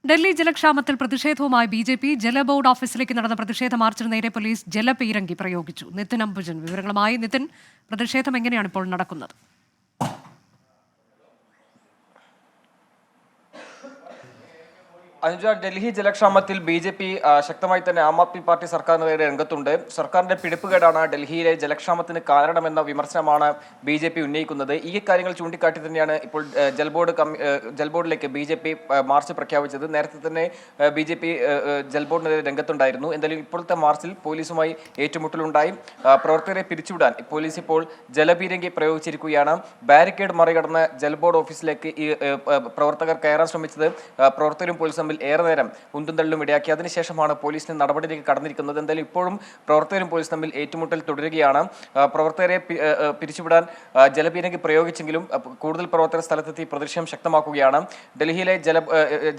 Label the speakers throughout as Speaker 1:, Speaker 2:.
Speaker 1: ഡൽഹി ജലക്ഷാമത്തിൽ പ്രതിഷേധവുമായി ബി.ജെ.പി. ജലബോർഡ് ഓഫീസിലേക്ക് നടന്ന പ്രതിഷേധ മാർച്ചിന് നേരെ പോലീസ് ജലപീരങ്കി പ്രയോഗിച്ചു. നിതിൻ അംബുജൻ വിവരങ്ങളുമായി. നിതിൻ, പ്രതിഷേധം എങ്ങനെയാണ് ഇപ്പോൾ നടക്കുന്നത്?
Speaker 2: അനുജ, ഡൽഹി ജലക്ഷാമത്തിൽ ബി.ജെ.പി. ശക്തമായി തന്നെ ആം ആദ്മി പാർട്ടി സർക്കാരിനെതിരെ രംഗത്തുണ്ട്. സർക്കാരിന്റെ പിടിപ്പുകേടാണ് ഡൽഹിയിലെ ജലക്ഷാമത്തിന് കാരണമെന്ന വിമർശനമാണ് ബി.ജെ.പി. ഉന്നയിക്കുന്നത്. ഈ കാര്യങ്ങൾ ചൂണ്ടിക്കാട്ടി തന്നെയാണ് ഇപ്പോൾ ജൽബോർഡിലേക്ക് ബി.ജെ.പി. മാർച്ച് പ്രഖ്യാപിച്ചത്. നേരത്തെ തന്നെ ബി.ജെ.പി. ജൽബോർഡിനെതിരെ രംഗത്തുണ്ടായിരുന്നു. എന്തായാലും ഇപ്പോഴത്തെ മാർച്ചിൽ പോലീസുമായി ഏറ്റുമുട്ടലുണ്ടായി. പ്രവർത്തകരെ പിരിച്ചുവിടാൻ പോലീസ് ഇപ്പോൾ ജലപീരങ്കി പ്രയോഗിച്ചിരിക്കുകയാണ്. ബാരിക്കേഡ് മറികടന്ന് ജൽബോർഡ് ഓഫീസിലേക്ക് ഈ പ്രവർത്തകർ കയറാൻ ശ്രമിച്ചത് പ്രവർത്തകരും പോലീസും ഏറെ നേരം ഉന്തും തള്ളും ഇടയാക്കി. അതിനുശേഷമാണ് പോലീസിന് നടപടിയിലേക്ക് കടന്നിരിക്കുന്നത്. എന്തായാലും ഇപ്പോഴും പ്രവർത്തകരും പോലീസ് തമ്മിൽ ഏറ്റുമുട്ടൽ തുടരുകയാണ്. പ്രവർത്തകരെ പിരിച്ചുവിടാൻ ജലപീരങ്കി പ്രയോഗിച്ചെങ്കിലും കൂടുതൽ പ്രവർത്തകർ സ്ഥലത്തെത്തി പ്രതിഷേധം ശക്തമാക്കുകയാണ്. ഡൽഹിയിലെ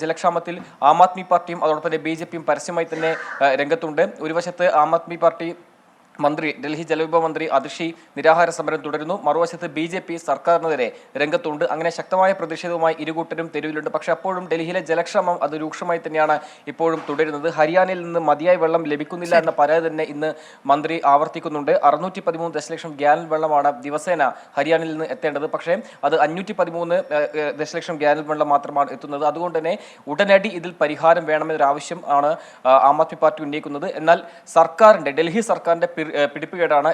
Speaker 2: ജലക്ഷാമത്തിൽ ആം ആദ്മി പാർട്ടിയും അതോടൊപ്പം തന്നെ ബി.ജെ.പിയും പരസ്യമായി തന്നെ രംഗത്തുണ്ട്. ഒരു വശത്ത് ആം ആദ്മി പാർട്ടി മന്ത്രി, ഡൽഹി ജലവിഭവ മന്ത്രി അതിഷി നിരാഹാര സമരം തുടരുന്നു. മറുവശത്ത് ബി.ജെ.പി. സർക്കാരിനെതിരെ രംഗത്തുണ്ട്. അങ്ങനെ ശക്തമായ പ്രതിഷേധവുമായി ഇരുകൂട്ടരും തെരുവിലുണ്ട്. പക്ഷെ അപ്പോഴും ഡൽഹിയിലെ ജലക്ഷാമം അത് രൂക്ഷമായി തന്നെയാണ് ഇപ്പോഴും തുടരുന്നത്. ഹരിയാനയിൽ നിന്ന് മതിയായ വെള്ളം ലഭിക്കുന്നില്ല എന്ന പരാതി തന്നെ ഇന്ന് മന്ത്രി ആവർത്തിക്കുന്നുണ്ട്. 613 ദശലക്ഷം ഗ്യാലൻ വെള്ളമാണ് ദിവസേന ഹരിയാനയിൽ നിന്ന് എത്തേണ്ടത്. പക്ഷേ അത് 513 ദശലക്ഷം ഗ്യാലൻ വെള്ളം മാത്രമാണ് എത്തുന്നത്. അതുകൊണ്ട് തന്നെ ഉടനടി ഇതിൽ പരിഹാരം വേണമെന്നൊരു ആവശ്യം ആണ് ആം ആദ്മി പാർട്ടി ഉന്നയിക്കുന്നത്. എന്നാൽ ഡൽഹി സർക്കാരിന്റെ പിടിപ്പുകേടാണ്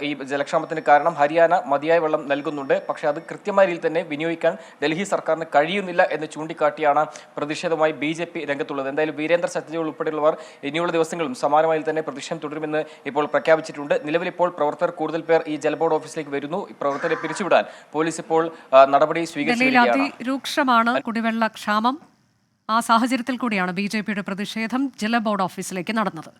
Speaker 2: ഈ ജലക്ഷാമത്തിന് കാരണം. ഹരിയാന മതിയായ വെള്ളം നൽകുന്നുണ്ട്, പക്ഷെ അത് കൃത്യമായ രീതിയിൽ തന്നെ വിനിയോഗിക്കാൻ ഡൽഹി സർക്കാരിന് കഴിയുന്നില്ല എന്ന് ചൂണ്ടിക്കാട്ടിയാണ് പ്രതിഷേധവുമായി ബി.ജെ.പി. രംഗത്തുള്ളത്. എന്തായാലും വീരേന്ദ്ര സത്യാർഥി ഉൾപ്പെടെയുള്ളവർ ഇനിയുള്ള ദിവസങ്ങളും സമാനമായി തന്നെ പ്രതിഷേധം തുടരുമെന്ന് ഇപ്പോൾ പ്രഖ്യാപിച്ചിട്ടുണ്ട്. നിലവിൽ ഇപ്പോൾ പ്രവർത്തകർ കൂടുതൽ പേർ ഈ ജലബോർഡ് ഓഫീസിലേക്ക് വരുന്നു. പ്രവർത്തകരെ പിരിച്ചുവിടാൻ പോലീസ് ഇപ്പോൾ നടപടി സ്വീകരിച്ചിരിക്കുകയാണ്.
Speaker 1: അതിരൂക്ഷമാണ് കുടിവെള്ള ക്ഷാമം. ആ സാഹചര്യത്തിൽ കൂടിയാണ് ബി.ജെ.പിയുടെ പ്രതിഷേധം ജലബോർഡ് ഓഫീസിലേക്ക് നടന്നത്.